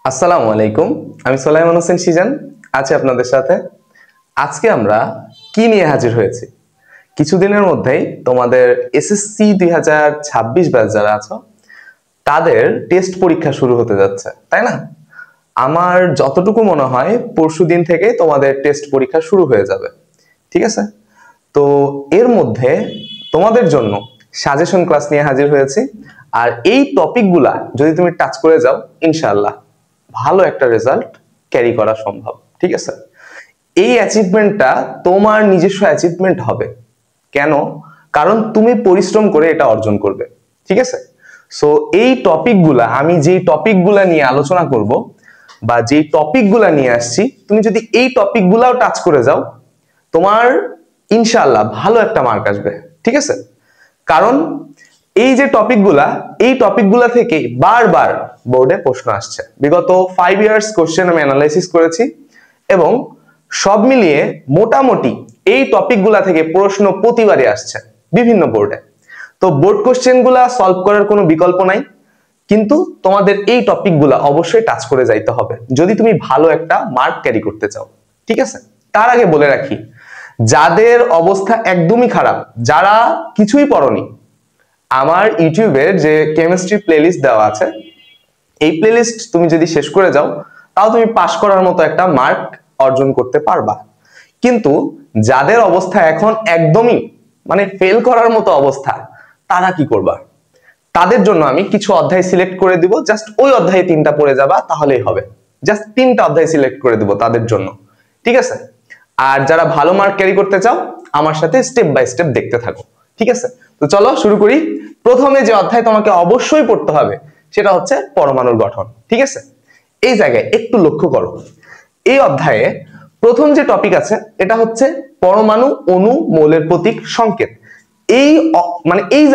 আসসালামু আলাইকুম, আমি সোলাইমান হোসেন সিজান আছি আপনাদের সাথে। আজকে আমরা কি নিয়ে হাজির হয়েছি? কিছুদিনের মধ্যেই তোমাদের এসএসসি 2026 ব্যাচ যারা আছো তাদের টেস্ট পরীক্ষা শুরু হতে যাচ্ছে, তাই না? আমার যতটুকু মনে হয় পরশুদিন থেকে তোমাদের টেস্ট পরীক্ষা শুরু হয়ে যাবে, ঠিক আছে? তো এর মধ্যে তোমাদের জন্য সাজেশন ক্লাস নিয়ে হাজির হয়েছি। আর এই টপিকগুলা যদি তুমি টাচ করে যাও, ইনশাআল্লাহ ভালো একটা রেজাল্ট ক্যারি করা সম্ভব, ঠিক আছে? এই অ্যাচিভমেন্টটা তোমার নিজস্ব অ্যাচিভমেন্ট হবে। কেন? কারণ তুমি পরিশ্রম করে এটা অর্জন করবে, ঠিক আছে? সো এই টপিকগুলা, আমি যেই টপিকগুলা নিয়ে আলোচনা করব বা যেই টপিকগুলা নিয়ে আসছি, তুমি যদি এই টপিকগুলাও টাচ করে যাও, তোমার ইনশাআল্লাহ ভালো একটা মার্ক আসবে, ঠিক আছে? কারণ এই যে টপিকগুলা, এই টপিকগুলা থেকে বারবার বোর্ডে প্রশ্ন আসছে। বিগত 5 ইয়ার্স কোশ্চেন আমি অ্যানালাইসিস করেছি এবং সব মিলিয়ে মোটামুটি এই টপিকগুলা থেকে প্রশ্ন প্রতিবারই আসছে বিভিন্ন বোর্ডে। তো বোর্ড কোশ্চেনগুলা সলভ করার কোনো বিকল্প নাই, কিন্তু তোমাদের এই টপিকগুলা অবশ্যই টাচ করে যাইতে হবে যদি তুমি ভালো একটা মার্ক ক্যারি করতে চাও, ঠিক আছে? তার আগে বলে রাখি, যাদের অবস্থা একদমই খারাপ, যারা কিছুই পড়নি, আমার ইউটিউবের যে কেমিস্ট্রি প্লেলিস্ট দেওয়া আছে, এই প্লেলিস্ট তুমি যদি শেষ করে যাও তাও তুমি পাস করার মতো একটা মার্ক অর্জন করতে পারবা। কিন্তু যাদের অবস্থা এখন একদমই ফেল করার মতো অবস্থা, তারা কি করবা? তাদের জন্য আমি কিছু অধ্যায় সিলেক্ট করে দিব, জাস্ট ওই অধ্যায়ে 3টা পড়ে যাবা তাহলেই হবে। জাস্ট 3টা অধ্যায় সিলেক্ট করে দিব তাদের জন্য, ঠিক আছে? আর যারা ভালো মার্ক ক্যারি করতে চাও, আমার সাথে স্টেপ বাই স্টেপ দেখতে থাকো, ঠিক আছে? তো চলো শুরু করি। প্রথমে যে অধ্যায় তোমাকে অবশ্যই পড়তে হবে সেটা হচ্ছে পরমাণুর গঠন, ঠিক আছে? এই জায়গায় একটু লক্ষ্য করো, এই অধ্যায়ে প্রথম যে টপিক আছে এটা হচ্ছে পরমাণু, অণু, মৌলের প্রতীক, সংকেত। এই এই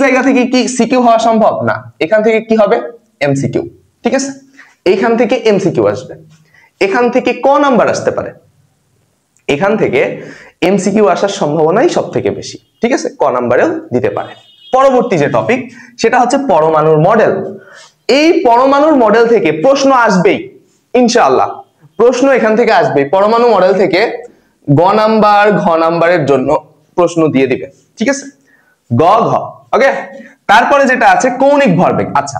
জায়গা থেকে কি সিকিউ হওয়া সম্ভব? না, এখান থেকে কি হবে? এমসিকিউ, ঠিক আছে? এইখান থেকে এমসিকিউ আসবে। এখান থেকে ক নাম্বার আসতে পারে, এখান থেকে এমসিকিউ আসার সম্ভাবনাই সব থেকে বেশি, ঠিক আছে? ক নাম্বারেও দিতে পারে। পরবর্তী যে টপিক সেটা হচ্ছে পরমাণুর মডেল। এই পরমাণুর মডেল থেকে প্রশ্ন আসবেই, ইনশাআল্লাহ প্রশ্ন এখান থেকে আসবেই। পরমাণু মডেল থেকে গ নাম্বার, ঘ নাম্বারের জন্য প্রশ্ন দিয়ে দিবে, ঠিক আছে? গ, ঘ, ওকে। তারপরে যেটা আছে কৌণিক ভরবেগ। আচ্ছা,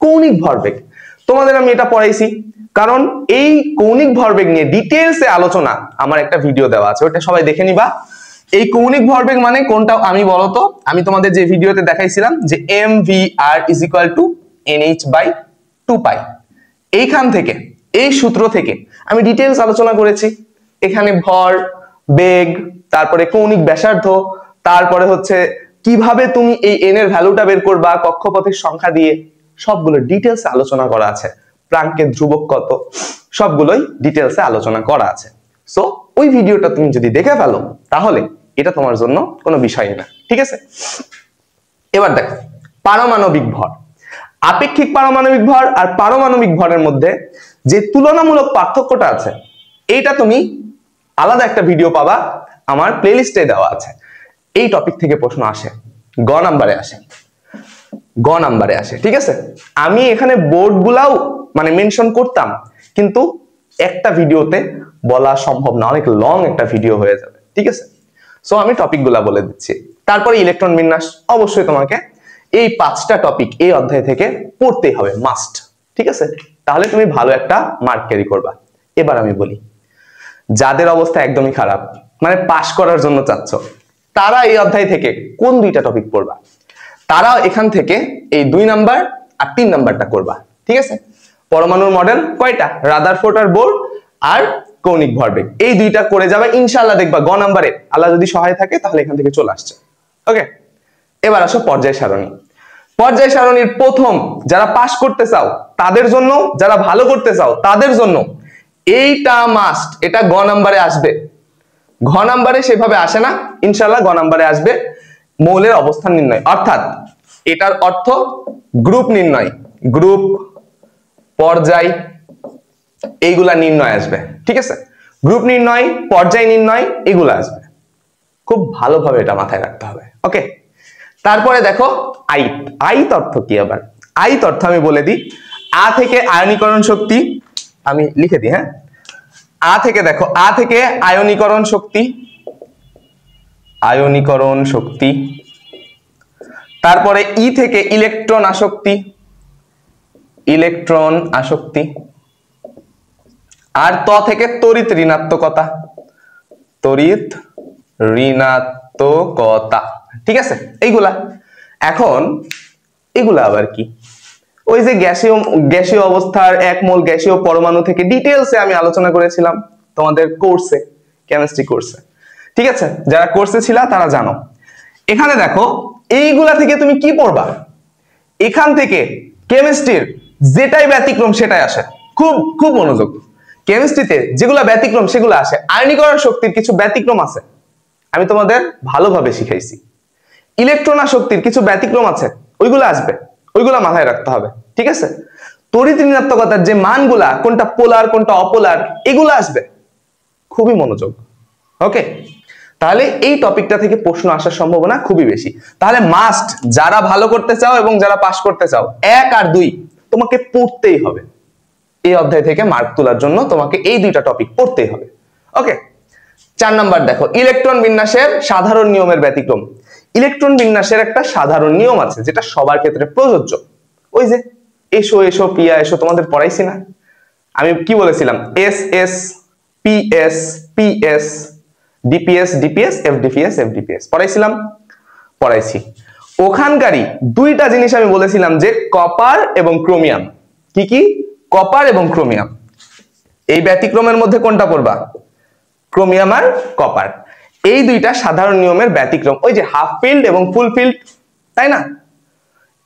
কৌণিক ভরবেগ তোমাদের আমি এটা পড়াইছি, কারণ এই কৌণিক ভরবেগ নিয়ে ডিটেইলসে আলোচনা আমার একটা ভিডিও দেওয়া আছে, ওটা সবাই দেখে নিবা। এই কৌণিক ভরবেগ মানে কোনটা আমি বলতো, আমি তোমাদের যে ভিডিওতে দেখাইছিলাম যে mvr = nh/2π, এইখান থেকে, এই সূত্র থেকে আমি ডিটেইলস আলোচনা করেছি। এখানে ভর, বেগ, তারপরে কৌণিক ব্যাসার্ধ, তারপরে হচ্ছে কিভাবে তুমি এই n এর ভ্যালুটা বের করবা কক্ষপথের সংখ্যা দিয়ে, সবগুলো ডিটেইলস আলোচনা করা আছে। প্রাঙ্কের ধ্রুবক কত, সবগুলোই ডিটেইলসে আলোচনা করা আছে। সো ওই ভিডিওটা তুমি যদি দেখে ফেলো তাহলে এটা তোমার জন্য কোনো বিষয় না, ঠিক আছে? এবার দেখো পারমাণবিক ভর। আপেক্ষিক পারমাণবিক ভর আর পারমাণবিক ভরের মধ্যে যে তুলনামূলক পার্থক্যটা আছে, এইটা তুমি আলাদা একটা ভিডিও পাবা, আমার প্লেলিস্টে দেওয়া আছে। এই টপিক থেকে প্রশ্ন আসে, গ নাম্বারে আসে, গ নাম্বারে আসে, ঠিক আছে? আমি এখানে বোর্ডগুলাও মেনশন করতাম, কিন্তু একটা ভিডিওতে বলা সম্ভব না, অনেক লং একটা ভিডিও হয়ে যাবে, ঠিক আছে? সো আমি টপিকগুলা বলে দিচ্ছি। তারপরে ইলেকট্রন বিন্যাস, অবশ্যই তোমাকে এই 5টা টপিক এই অধ্যায় থেকে পড়তেই হবে, মাস্ট, ঠিক আছে? তাহলে তুমি ভালো একটা মার্ক ক্যারি করবা। এবার আমি বলি, যাদের অবস্থা একদমই খারাপ, পাস করার জন্য চাচ্ছ, তারা এই অধ্যায় থেকে কোন 2টা টপিক পড়বা? তারা এখান থেকে এই 2 নাম্বার আর 3 নাম্বারটা করবা, ঠিক আছে? পরমাণুর মডেল কয়টা? রাদারফোর্ড আর বোর, আর কৌণিক ভরবেগ, এই 2টা করে যাবে ইনশাআল্লাহ। দেখবা গ নাম্বারে আল্লাহ যদি সহায় থাকে তাহলে এখান থেকে চলে আসছে, ওকে? এবার আসো পর্যায় সারণী। পর্যায় সারণীর প্রথম যারা পাস করতে চাও তাদের জন্য, যারা ভালো করতে চাও তাদের জন্য এইটা মাস্ট, এটা গ নাম্বারে আসবে। ঘ নাম্বারে সেভাবে আসে না, ইনশাআল্লাহ গ নাম্বারে আসবে। মৌলের অবস্থান নির্ণয়, অর্থাৎ এটার অর্থ গ্রুপ নির্ণয়, গ্রুপ, পর্যায়, এইগুলা নির্ণয় আসবে, ঠিক আছে? গ্রুপ নির্ণয়, পর্যায় নির্ণয়, এগুলো আসবে। খুব ভালোভাবে এটা মাথায় রাখতে হবে, ওকে? তারপরে দেখো আয়িত। আয়িত অর্থ কি? আবার আয়িত অর্থ আমি বলে দিই। আ থেকে আয়নীকরণ শক্তি, আমি লিখে দিই, হ্যাঁ, আ থেকে দেখো, আ থেকে আয়নীকরণ শক্তি, আয়নীকরণ শক্তি। তারপরে ই থেকে ইলেকট্রন আসক্তি, ইলেকট্রন আসক্তি। আর ত থেকে তড়িৎ ঋণাত্মকতা, তড়িৎ ঋণাত্মকতা। ঠিক আছে, এইগুলা। এখন এগুলা আবার কি? ওই যে গ্যাসীয় অবস্থার 1 মোল গ্যাসীয় পরমাণু থেকে ডিটেইলসে আমি আলোচনা করেছিলাম তোমাদের কোর্সে, কেমিস্ট্রি কোর্সে। ঠিক আছে, যারা কোর্সে ছিল তারা জানো। এখানে দেখো এইগুলা থেকে তুমি কি পড়বা, এখান থেকে কেমিস্ট্রির যেটাই ব্যতিক্রম সেটাই আসে। খুব খুব মনোযোগ, কেমিস্ট্রিতে যেগুলা ব্যতিক্রম সেগুলো আসে। আয়নীকরণ শক্তির কিছু ব্যতিক্রম আছে, আমি তোমাদের ভালোভাবে শিখাইছি। ইলেকট্রন আসক্তির কিছু ব্যতিক্রম আছে, ওইগুলো আসবে, ওইগুলা মাথায় রাখতে হবে। ঠিক আছে, তড়িৎ ঋণাত্মকতার যে মানগুলা, কোনটা পোলার কোনটা অপোলার, এগুলো আসবে। খুবই মনোযোগ। ওকে, তাহলে এই টপিকটা থেকে প্রশ্ন আসার সম্ভাবনা খুবই বেশি। তাহলে মাস্ট, যারা ভালো করতে চাও এবং যারা পাস করতে চাও, 1 আর 2 তোমাকে পড়তেই হবে। এই অধ্যায় থেকে মার্ক তোলার জন্য তোমাকে এই দুইটা টপিক পড়তেই হবে। ওকে, 4 নাম্বার দেখো, ইলেকট্রন বিন্যাসের সাধারণ নিয়মের ব্যতিক্রম। ইলেকট্রন বিন্যাসের একটা সাধারণ নিয়ম আছে যেটা সবার ক্ষেত্রে প্রযোজ্য। ওই যে এসো এসো পিয়া এসো, তোমাদের পড়াইছি না? আমি কি বলেছিলাম? S S PS PS DPS DPS FDPS FDPS পড়াইছিলাম, পড়াইছি। ওখানকারই দুইটা জিনিস আমি বলেছিলাম যে কপার এবং ক্রোমিয়াম। কি কি? কপার এবং ক্রোমিয়াম। এই ব্যতিক্রমের মধ্যে কোনটা পড়বা? ক্রোমিয়াম আর কপার। এই দুইটা সাধারণ নিয়মের ব্যতিক্রম। ওই যে হাফ ফিল্ড এবং ফুল ফিল্ড, তাই না?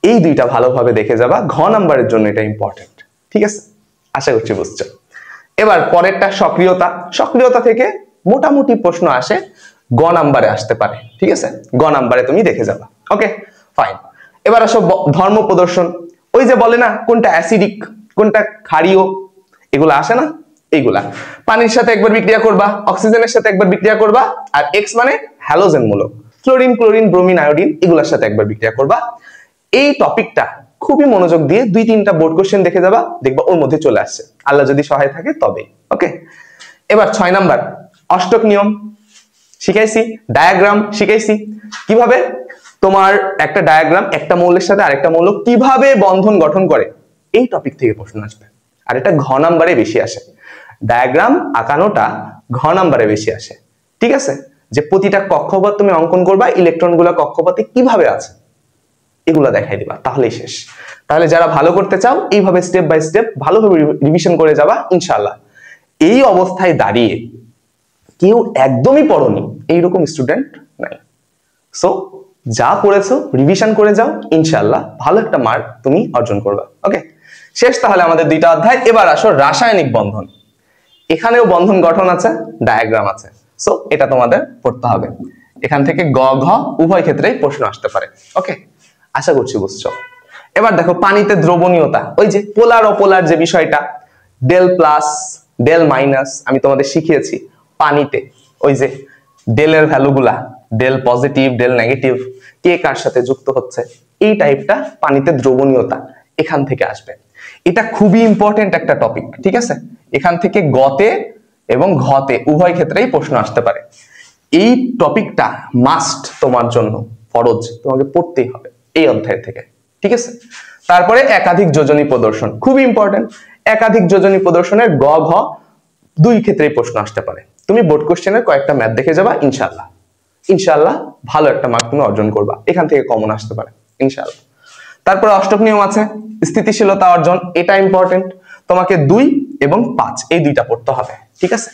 এই দুইটা ভালোভাবে দেখে যাবা, ঘ নাম্বারের জন্য এটা ইম্পর্টেন্ট। ঠিক আছে, আশা করছি বুঝছো। এবার পরেরটা সক্রিয়তা। সক্রিয়তা থেকে মোটামুটি প্রশ্ন আসে, গ নাম্বারে আসতে পারে। ঠিক আছে, গ নাম্বারে তুমি দেখে যাবা। Okay fine. এবার আসো ধর্ম প্রদর্শন। ওই যে বলে না কোনটা অ্যাসিডিক কোনটা ক্ষারীয়, এগুলো আসে না? এইগুলা পানির সাথে একবার বিক্রিয়া করবা, অক্সিজেনের সাথে একবার বিক্রিয়া করবা, আর এক্স মানে হ্যালোজেন মূলক, ফ্লোরিন ক্লোরিন ব্রোমিন আয়োডিন এগুলোর সাথে একবার বিক্রিয়া করবা। এই টপিকটা খুবই মনোযোগ দিয়ে 2-3টা বোর্ড কোশ্চেন দেখে যাবা, দেখবা ওর মধ্যে চলে আসছে, আল্লাহ যদি সহায় থাকে তবে। ওকে, এবার 6 নাম্বার অষ্টক নিয়ম শিখাইছি, ডায়াগ্রাম শিখাইছি। কিভাবে তোমার একটা ডায়াগ্রাম একটা মৌলের সাথে আরেকটা মৌল কিভাবে বন্ধন গঠন করে, এই টপিক থেকে প্রশ্ন আসবে। আর এটা ঘ নাম্বারে বেশি আসে, ডায়াগ্রাম আঁকানোটা ঘ নাম্বারে বেশি আসে। ঠিক আছে, যে প্রতিটা কক্ষপথ তুমি অঙ্কন করবা, ইলেকট্রন গুলা কক্ষপথে কিভাবে আছে এগুলা দেখাই দিবা, তাহলেই শেষ। তাহলে যারা ভালো করতে চাও এইভাবে স্টেপ বাই স্টেপ ভালোভাবে রিভিশন করে যাবা ইনশাআল্লাহ। এই অবস্থায় দাঁড়িয়ে কেউ একদমই পড়োনি এইরকম স্টুডেন্ট নাই। সো যা পড়েছো রিভিশন করে যাও, ইনশাআল্লাহ ভালো একটা মার্ক তুমি অর্জন করবা। ওকে, শেষ তাহলে আমাদের 2টা অধ্যায়। এবার আসো রাসায়নিক বন্ধন। এখানেও বন্ধন গঠন আছে, ডায়াগ্রাম আছে। সো এটা তোমাদের পড়তে হবে। এখান থেকে গ ঘ উভয় ক্ষেত্রেই প্রশ্ন আসতে পারে। ওকে, আশা করছি বুঝছো। এবার দেখো পানিতে দ্রবণীয়তা, ওই যে পোলার অপোলার যে বিষয়টা, ডেল প্লাস ডেল মাইনাস আমি তোমাদের শিখিয়েছি। পানিতে ওই যে ডেলের ভ্যালুগুলা, ডেল পজিটিভ ডেল নেগেটিভ, কে কার সাথে যুক্ত হচ্ছে, এই টাইপটা পানিতে দ্রবণীয়তা এখান থেকে আসবে। এটা খুবই ইম্পর্টেন্ট একটা টপিক। ঠিক আছে, এখান থেকে গতে এবং ঘতে উভয় ক্ষেত্রেই প্রশ্ন আসতে পারে। এই টপিকটা মাস্ট তোমার জন্য, ফরজ, তোমাকে পড়তেই হবে এই অধ্যায় থেকে। ঠিক আছে, তারপরে একাধিক যোজনী প্রদর্শন খুবই ইম্পর্টেন্ট। একাধিক যোজনী প্রদর্শনের গ ঘ 2 ক্ষেত্রেই প্রশ্ন আসতে পারে। তুমি বোর্ড কোশ্চেনের কয়েকটা ম্যাথ দেখে যাবা, ইনশাআল্লাহ ইনশাআল্লাহ ভালো একটা মার্ক তুমি অর্জন করবা, এখান থেকে কমন আসতে পারে ইনশাআল্লাহ। তারপরে অষ্টক নিয়ম আছে, স্থিতিশীলতা অর্জন, এটা ইম্পর্টেন্ট। তোমাকে 2 এবং 5 এই 2টা পড়তে হবে। ঠিক আছে,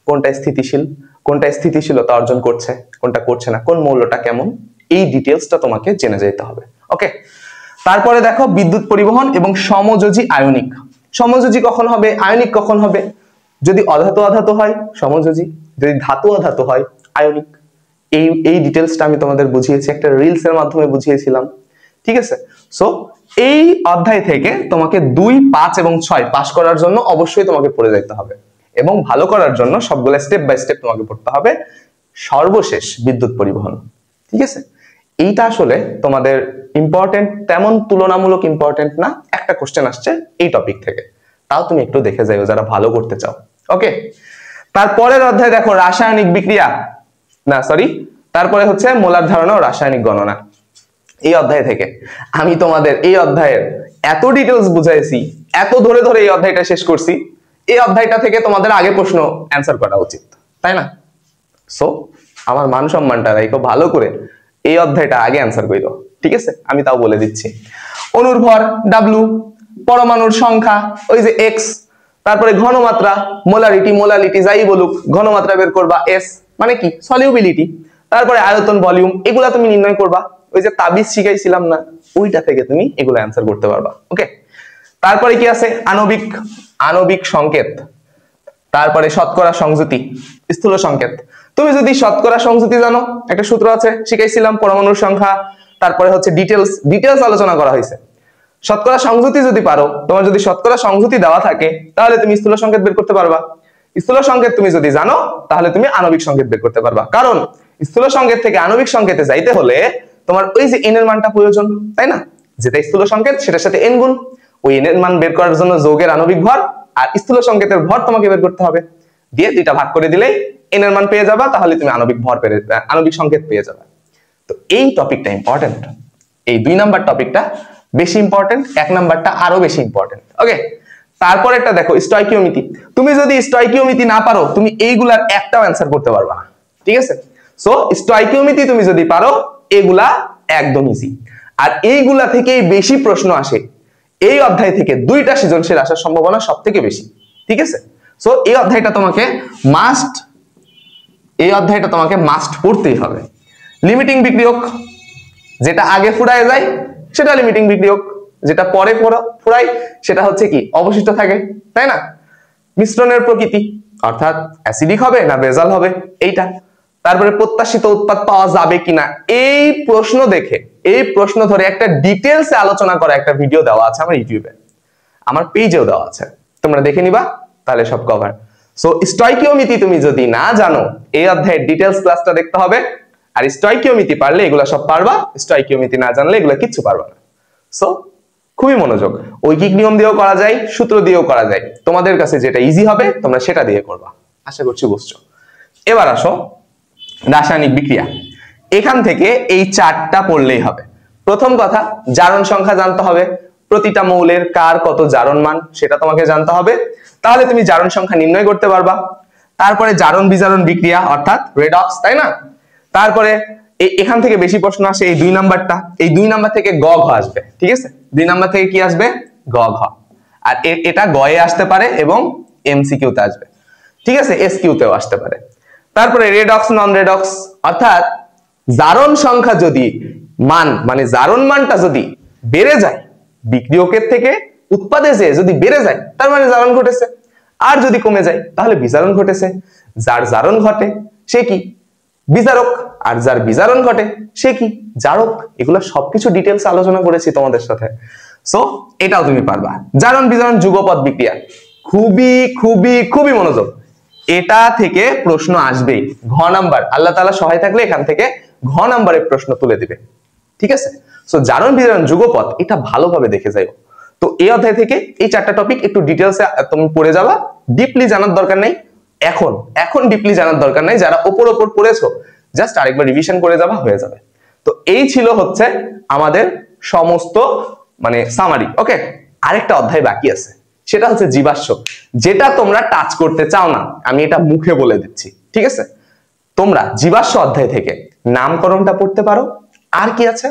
কোনটা স্থিতিশীল কোনটা স্থিতিশীলতা অর্জন করছে কোনটা করছে না, কোন মৌলটা কেমন, এই ডিটেইলসটা তোমাকে জেনে যেতে হবে। ওকে, তারপরে দেখো বিদ্যুৎ পরিবহন এবং সমযোজী আয়নিক। সমযোজী কখন হবে, আয়নিক কখন হবে? যদি অধাতু অধাতু হয় সমযোজী, যদি ধাতু অধাতু হয় আয়নিক। এই ডিটেইলসটা আমি তোমাদের বুঝিয়েছি, একটা রিলস এর মাধ্যমে বুঝিয়েছিলাম। ঠিক আছে, সো এই অধ্যায় থেকে তোমাকে 2, 5 এবং 6 পাস করার জন্য অবশ্যই তোমাকে পড়ে যেতে হবে, এবং ভালো করার জন্য সবগুলো স্টেপ বাই স্টেপ তোমাকে পড়তে হবে। সর্বশেষ বিদ্যুৎ পরিবহন। ঠিক আছে, এইটা আসলে তোমাদের ইম্পর্টেন্ট, তেমন তুলনামূলক ইম্পর্টেন্ট না। একটা কোশ্চেন আসছে এই টপিক থেকে, তাও তুমি একটু দেখে যাও যারা ভালো করতে চাও। ওকে, তারপরের অধ্যায় দেখো রাসায়নিক বিক্রিয়া, না সরি, তারপরে হচ্ছে মোলার ধারণা ও রাসায়নিক গণনা। এই অধ্যায় থেকে আমি তোমাদের এই অধ্যায়ের এত ডিটেলস বুঝাইছি, এত ধরে ধরে এই অধ্যায়টা শেষ করছি, এই অধ্যায়টা থেকে তোমাদের আগে প্রশ্ন অ্যান্সার করা উচিত, তাই না? সো আমার মান সম্মানটা রাখো, ভালো করে এই অধ্যায়টা আগে অ্যান্সার করো, ঠিক আছে? আমি তাও বলে দিচ্ছি। অণুর ভর W, পরমাণুর সংখ্যা ওই যে X, তারপরে ঘনমাত্রা মোলারিটি যাই বলুক, ঘনমাত্রা বের করবা S মানে কি সলিউবিলিটি, তারপরে আয়তন ভলিউম, এগুলা তুমি নির্ণয় করবা। ওই যে তাবিজ শিখাইছিলাম না, ওইটা থেকে তুমি এগুলো অ্যান্সার করতে পারবা। ওকে, তারপরে কি আছে আণবিক সংকেত, তারপরে শতকরা সংযুতি, স্থূল সংকেত। তুমি যদি শতকরা সংযুতি জানো, একটা সূত্র আছে শিখাইছিলাম, পরমাণুর সংখ্যা, তারপরে হচ্ছে ডিটেলস আলোচনা করা হয়েছে। শতকরা সংযুতি যদি পারো, তোমার যদি শতকরা সংযুতি দেওয়া থাকে, তাহলে তুমি স্থূল সংকেত বের করতে পারবা। স্থূল সংকেত তুমি যদি জানো, তাহলে তুমি আণবিক সংকেত বের করতে পারবা। কারণ স্থূল সংকেত থেকে আণবিক সংকেতে যাইতে হলে তোমার ওই যে n এর মানটা প্রয়োজন, তাই না? যেটা স্থূল সংকেত সেটার সাথে n গুণ, ওই n এর মান বের করার জন্য যৌগের আণবিক ভর আর স্থূল সংকেতের ভর তোমাকে বের করতে হবে, দিয়ে দুইটা ভাগ করে দিলেই n এর মান পেয়ে যাবা, তাহলে তুমি আণবিক সংকেত পেয়ে যাবে। তো এই টপিকটা ইম্পর্টেন্ট, এই 2 নাম্বার টপিকটা বেশি ইম্পর্টেন্ট, 1 নাম্বারটা আরো বেশি ইম্পর্টেন্ট। ওকে, তারপরেরটা দেখো স্টয়কিওমিতি। তুমি যদি স্টয়কিওমিতি না পারো, তুমি এইগুলার একটাও অ্যান্সার করতে পারবা না, ঠিক আছে? সো স্টয়কিওমিতি তুমি যদি পারো, এগুলা একদম ইজি। আর এইগুলা থেকেই বেশি প্রশ্ন আসে, এই অধ্যায় থেকে 2টা সৃজনশীল আসার সম্ভাবনা সবথেকে বেশি, ঠিক আছে? সো এই অধ্যায়টা তোমাকে মাস্ট পড়তেই হবে। লিমিটিং বিক্রিয়ক, যেটা আগে ফুরায় যায় সেটা লিমিটিং বিক্রিয়ক, যেটা পরে ফুরায় সেটা হচ্ছে কি অবশিষ্ট থাকে, তাই না? মিশ্রণের প্রকৃতি, অর্থাৎ অ্যাসিডিক হবে না বেজাল হবে, এইটা। তারপরে প্রত্যাশিত উৎপাদ পাওয়া যাবে কিনা, এই প্রশ্ন দেখে, এই প্রশ্ন ধরে একটা ডিটেলসে আলোচনা করা একটা ভিডিও দেওয়া আছে আমার ইউটিউবে, আমার পেজেও দেওয়া আছে, তোমরা দেখে নিবা, তাহলে সব কভার। সো স্টয়কিওমিতি তুমি যদি না জানো, এই অধ্যায়ের ডিটেলস ক্লাসটা দেখতে হবে। আর স্টয়কিওমিতি পারলে এগুলা সব পারবা, স্টয়কিওমিতি না জানলে এগুলা কিচ্ছু পারবা না। সো খুবই মনোযোগ, ঐকিক নিয়ম দিয়েও করা যায়, সূত্র দিয়েও করা যায়, তোমাদের কাছে যেটা ইজি হবে তোমরা সেটা দিয়ে করবা। আশা করছি বুঝছো। এবার আসো রাসায়নিক বিক্রিয়া। এখান থেকে এই 4টা পড়লেই হবে। প্রথম কথা, জারণ সংখ্যা জানতে হবে, প্রতিটা মৌলের কার কত জারণ মান সেটা তোমাকে জানতে হবে, তাহলে তুমি জারণ সংখ্যা নির্ণয় করতে পারবা। তারপরে জারণ বিজারণ বিক্রিয়া অর্থাৎ রেডক্স, তাই না? তারপরে এখান থেকে বেশি প্রশ্ন আসে এই 2 নাম্বারটা, এই 2 নাম্বার থেকে গ ঘ আসবে, ঠিক আছে? 2 নাম্বার থেকে কি আসবে? গ ঘ। আর এটা গয়ে আসতে পারে এবং এমসিকিউ তে আসবে, ঠিক আছে? এসকিউ তেও আসতে পারে। তারপরে রেডক্স নন রেডক্স, অর্থাৎ জারণ সংখ্যা যদি মানে জারণ মানটা যদি বেড়ে যায়, বিক্রিয়কের থেকে উৎপাদে যে যদি বেড়ে যায়, তার মানে জারণ ঘটেছে, আর যদি কমে যায় তাহলে বিজারণ ঘটেছে। যার জারণ ঘটে সে কি? বিজারক। আর যার বিজারণ ঘটে সে কি? জারক। এগুলো সবকিছু ডিটেলস আলোচনা করেছি তোমাদের সাথে, সো এটাও তুমি পারবা। জারণ বিজারণ যুগপৎ বিক্রিয়া, খুবই খুবই খুবই মনোযোগ, এটা থেকে প্রশ্ন আসবেই। ঘ নাম্বার, আল্লাহ তাআলা সহায় থাকলে এখান থেকে ঘ নাম্বারের প্রশ্ন তুলে দিবে, ঠিক আছে? সো জারণ বিজারণ যুগপৎ, এটা ভালোভাবে দেখে যাও। তো এই অধ্যায় থেকে এই 4টা টপিক একটু ডিটেলসে তুমি পড়ে যাবা, ডিপলি জানার দরকার নেই এখন ডিপলি জানার দরকার নাই, যারা ওপর পড়েছো জাস্ট আরেকবার রিভিশন করে যাবা, হয়ে যাবে। তো এই ছিল হচ্ছে আমাদের সমস্ত মানে সামারি। ওকে, আরেকটা অধ্যায় বাকি আছে, সেটা হচ্ছে জীবাশ্ম, যেটা তোমরা টাচ করতে চাও না, আমি এটা মুখে বলে দিচ্ছি, ঠিক আছে? তোমরা জীবাশ্ম অধ্যায় থেকে নামকরণটা পড়তে পারো। আর কি আছে?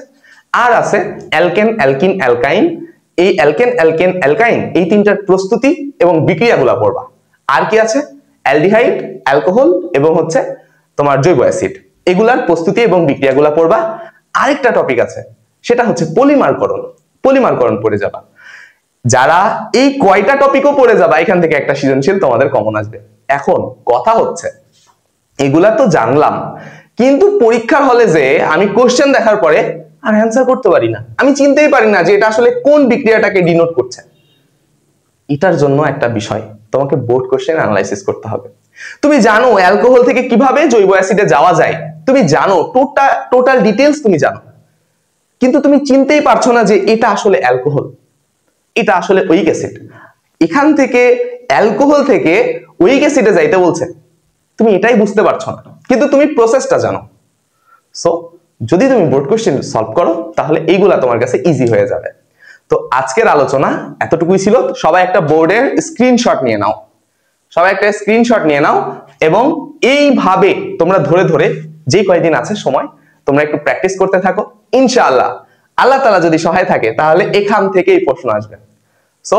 আর আছে অ্যালকেন, অ্যালকিন, অ্যালকাইন। এই অ্যালকেন, অ্যালকেন, অ্যালকাইন, এই 3টার প্রস্তুতি এবং বিক্রিয়াগুলো পড়বা। আর কি আছে? অ্যালডিহাইড, অ্যালকোহল এবং হচ্ছে তোমার জৈব অ্যাসিড, এগুলার প্রস্তুতি এবং বিক্রিয়াগুলো পড়বা। আরেকটা টপিক আছে, সেটা হচ্ছে পলিমারকরণ পড়ে যাবা। যারা এই কয়টা টপিকও পড়ে যাবা, এখান থেকে একটা সৃজনশীল তোমাদের কমন আসবে। এখন কথা হচ্ছে, এগুলা তো জানলাম, কিন্তু পরীক্ষার হলে যে আমি কোশ্চেন দেখার পরে আর অ্যান্সার করতে পারি না, আমি চিনতেই পারি না যে এটা আসলে কোন বিক্রিয়াটাকে ডিনোট করছে। এটার জন্য একটা বিষয় তোমাকে বোর্ড কোশ্চেন অ্যানালাইসিস করতে হবে। তুমি জানো অ্যালকোহল থেকে কিভাবে জৈব অ্যাসিডে যাওয়া যায়, তুমি জানো টোটাল ডিটেইলস তুমি জানো, কিন্তু তুমি চিনতেই পারছো না যে এটা আসলে অ্যালকোহল, এটা আসলে উইক অ্যাসিড। এখান থেকে অ্যালকোহল থেকে উইক অ্যাসিডে যাইতে বলছে, তুমি এটাই বুঝতে পারছো না, কিন্তু তুমি প্রসেসটা জানো। সো যদি তুমি বোর্ড কোশ্চেন সলভ করো তাহলে এইগুলা তোমার কাছে ইজি হয়ে যাবে। তো আজকের আলোচনা এতটুকুই ছিল। সবাই একটা বোর্ডের স্ক্রিনশট নিয়ে নাও, সবাই একটা স্ক্রিনশট নিয়ে নাও, এবং এইভাবে তোমরা ধরে ধরে যে কয়েকদিন আছে সময় তোমরা একটু প্র্যাকটিস করতে থাকো। ইনশাআল্লাহ আল্লাহ তাআলা যদি সহায় থাকে তাহলে এখান থেকেই প্রশ্ন আসবে। সো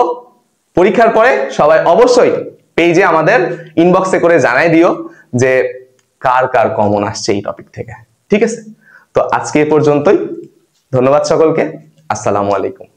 পরীক্ষার পরে সবাই অবশ্যই পেজে আমাদের ইনবক্সে করে জানাই দিও যে কার কার কমন আসছে এই টপিক থেকে। ঠিক আছে, তো আজকে এ পর্যন্তই। ধন্যবাদ সকলকে। আসসালামু আলাইকুম।